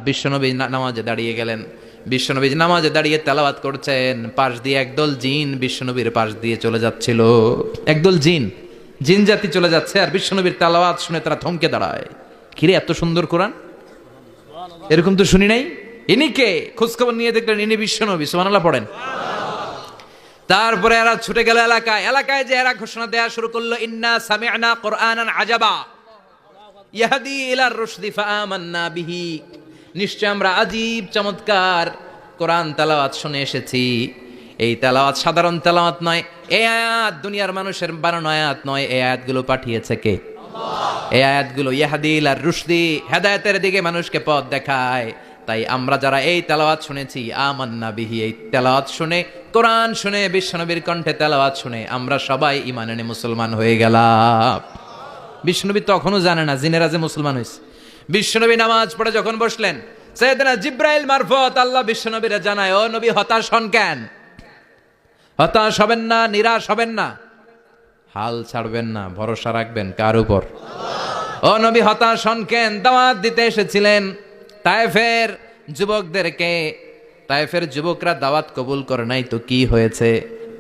বিশ্বনবী নামাজে দাঁড়িয়ে গেলেন। বিশ্বনবী নামাজে দাঁড়িয়ে তেলাওয়াত করছেন, পাশ দিয়ে একদল জিন বিশ্বনবীর পাশ দিয়ে চলে যাচ্ছিল। একদল জিন জাতি চলে যাচ্ছে, আর বিশ্বনবীর তেলাওয়াত শুনে তারা থমকে দাঁড়ায়। কিরে, এত সুন্দর কোরআন, এরকম তো শুনি নাই। ইনি কে? খোঁজখবর নিয়ে দেখলেন ইনি বিশ্বনবী। সুবহানাল্লাহ পড়েন। তারপরে এরা ছুটে গেল এলাকায় যে এরা ঘোষণা দেয়া শুরু করলো, ইন্না সামি'না কুরআনান আজাবা ইয়াহদি ইলার রুশদি ফাআমান্না বিহি। নিশ্চয় আমরা আজীব চমৎকার কোরআন তেলাওয়াত শুনে এসেছি। এই তেলাওয়াত সাধারণ তেলাওয়াত নয়, এই আয়াত দুনিয়ার মানুষের বানানো আয়াত নয়। এই আয়াতগুলো পাঠিয়েছে কে? এই আয়াতগুলো ইয়াহদি ইলার রুশদি, হেদায়েতের দিকে মানুষকে পথ দেখায়। তাই আমরা যারা এই তেলাওয়াত শুনেছি, আমান্না বিহি, এই তেলাওয়াত শুনে, কোরআন শুনে, বিশ্বনবীর কণ্ঠে তেলাওয়াত শুনে আমরা সবাই ঈমান এনে মুসলমান হয়ে গেলাম। বিশ্বনবী তখনও জানে না জিনেরা যে মুসলমান হয়েছে। বিশ্বনবী নামাজ পড়ে যখন বসলেন, সাইয়েদনা জিব্রাইল মারফত আল্লাহ বিশ্বনবীরে জানায়, ও নবী হতাশ হন কেন? হতাশ হবেন না, নিরাশ হবেন না, হাল ছাড়বেন না, ভরসা রাখবেন কার উপর? ও নবী হতাশ হন কেন? দাওয়াত দিতে এসেছিলেন তায়েফের যুবকদেরকে। তায়েফের যুবকরা দাওয়াত কবুল করে নাই তো কি হয়েছে?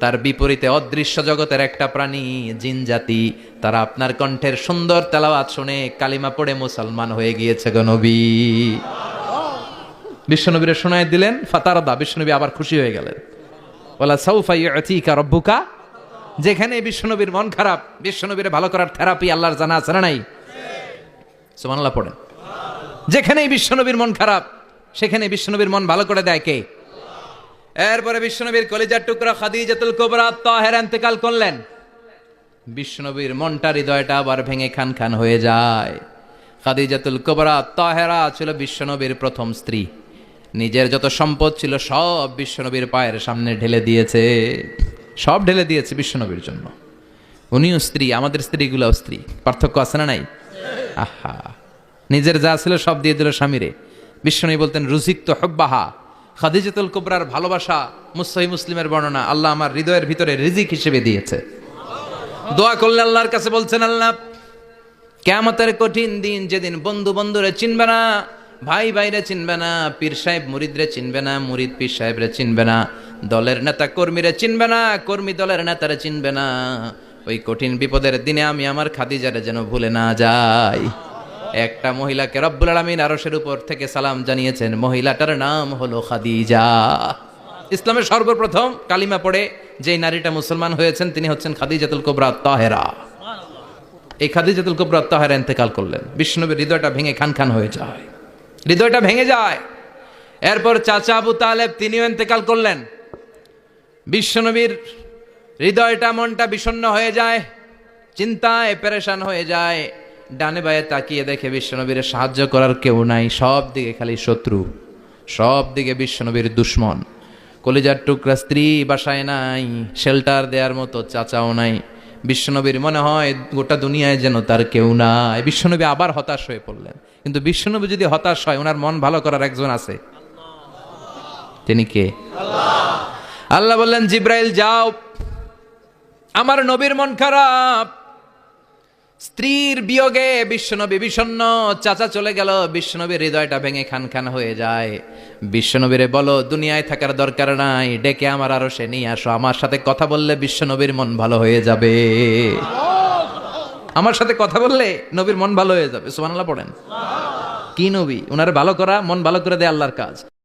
তার বিপরীতে অদৃশ্য জগতের একটা প্রাণী জিন জাতি, তারা আপনার কণ্ঠের সুন্দর তেলাওয়াত শুনে কালিমা পড়ে মুসলমান হয়ে গিয়েছে গো নবী। বিশ্বনবীরে শোনায় দিলেন, ফাতারদা, বিশ্বনবী আবার খুশি হয়ে গেলেন। ওয়ালা সাউফা ইউতিকা রাব্বুকা। যেখানে বিশ্বনবীর মন খারাপ, বিশ্বনবীরে ভালো করার থেরাপি আল্লাহর জানা আছে না নাই? সুবহানাল্লাহ পড়েন। যেখানেই বিশ্বনবীর মন খারাপ, সেখানে বিশ্বনবীর মন ভালো করে দেয় কে? এরপরে বিশ্বনবীর কলিজার টুকরা খাদিজাতুল কুবরা তাহেরা ইন্তেকাল করলেন। বিশ্বনবীর মনটা, হৃদয়টা আবার ভেঙে খান খান হয়ে যায়। খাদিজাতুল কুবরা তাহেরা ছিল বিশ্বনবীর প্রথম স্ত্রী। নিজের যত সম্পদ ছিল সব বিশ্বনবীর পায়ের সামনে ঢেলে দিয়েছে, সব ঢেলে দিয়েছে বিশ্বনবীর জন্য। উনিও স্ত্রী, আমাদের স্ত্রীগুলোও স্ত্রী, পার্থক্য আছে না নাই? আহা, নিজের যা ছিল সব দিয়ে দিল স্বামীরে। বিশ্বনবী বলতেন, রুজিক তো হব্বাহা। খাদিজাতুল কুবরার ভালোবাসা সহিহ মুসলিমের বর্ণনা, আল্লাহ আমার হৃদয়ের ভিতরে রিজিক হিসেবে দিয়েছে। দোয়া করলে আল্লাহর কাছে বলছেন, আল্লাহ কিয়ামতের কঠিন দিন, যেদিন বন্ধু বন্ধুরে চিনবে না, ভাই ভাইরে চিনবে না, পীর সাহেব মুরিদরে চিনবে না, মুরিদ পীর সাহেবরে চিনবে না, দলের নেতা কর্মীরে চিনবে না, কর্মী দলের নেতারে চিনবে না, ওই কঠিন বিপদের দিনে আমি আমার খাদিজারে যেন ভুলে না যাই। একটা মহিলাকে রব্বুল আলামিন আরশের উপর থেকে সালাম জানিয়েছেন, মহিলাটার নাম হলো খাদিজা। ইসলামের সর্বপ্রথম কালিমা পড়ে যে নারীটা মুসলমান হয়েছেন তিনি হচ্ছেন খাদিজাতুল কুবরা তাহেরা। এই খাদিজাতুল কুবরা তাহেরা ইন্তেকাল করলেন। বিশ্বনবীর হৃদয়টা ভেঙে খান খান হয়ে যায়, হৃদয়টা ভেঙে যায়। এরপর চাচা আবু তালেব, তিনিও ইন্তেকাল করলেন। বিশ্বনবীর হৃদয়টা, মনটা বিষণ্ণ হয়ে যায়, চিন্তায় পেরেশান হয়ে যায়। ডানে বায়ে তাকিয়ে দেখে বিশ্বনবীর সাহায্য করার কেউ নাই, সব দিকে খালি শত্রু, সব দিকে বিশ্বনবীর দুশ্মন। কলিজার টুকরা স্ত্রী বাসায় নাই, শেল্টার দেওয়ার মতো চাচাও নাই। বিশ্বনবীর মনে হয় গোটা দুনিয়ায় যেন তার কেউ নাই। বিশ্বনবী আবার হতাশ হয়ে পড়লেন। কিন্তু বিশ্বনবী যদি হতাশ হয়, ওনার মন ভালো করার একজন আছে। তিনি কে? আল্লাহ বললেন, জিব্রাইল যাও, আমার নবীর মন খারাপ, স্ত্রীর বিয়োগে বিশ্বনবী বিষণ্ণ, চাচা চলে গেল, বিশ্বনবীর হৃদয়টা ভেঙে খান খান হয়ে যায়। বিশ্বনবীরে বলো দুনিয়ায় থাকার দরকার নাই, ডেকে আমার আরশে নিয়ে আসো, আমার সাথে কথা বললে বিশ্বনবীর মন ভালো হয়ে যাবে। আমার সাথে কথা বললে নবীর মন ভালো হয়ে যাবে। সুবহানাল্লাহ পড়েন। কি নবী, ওনার ভালো করা, মন ভালো করে দেয় আল্লাহর কাজ।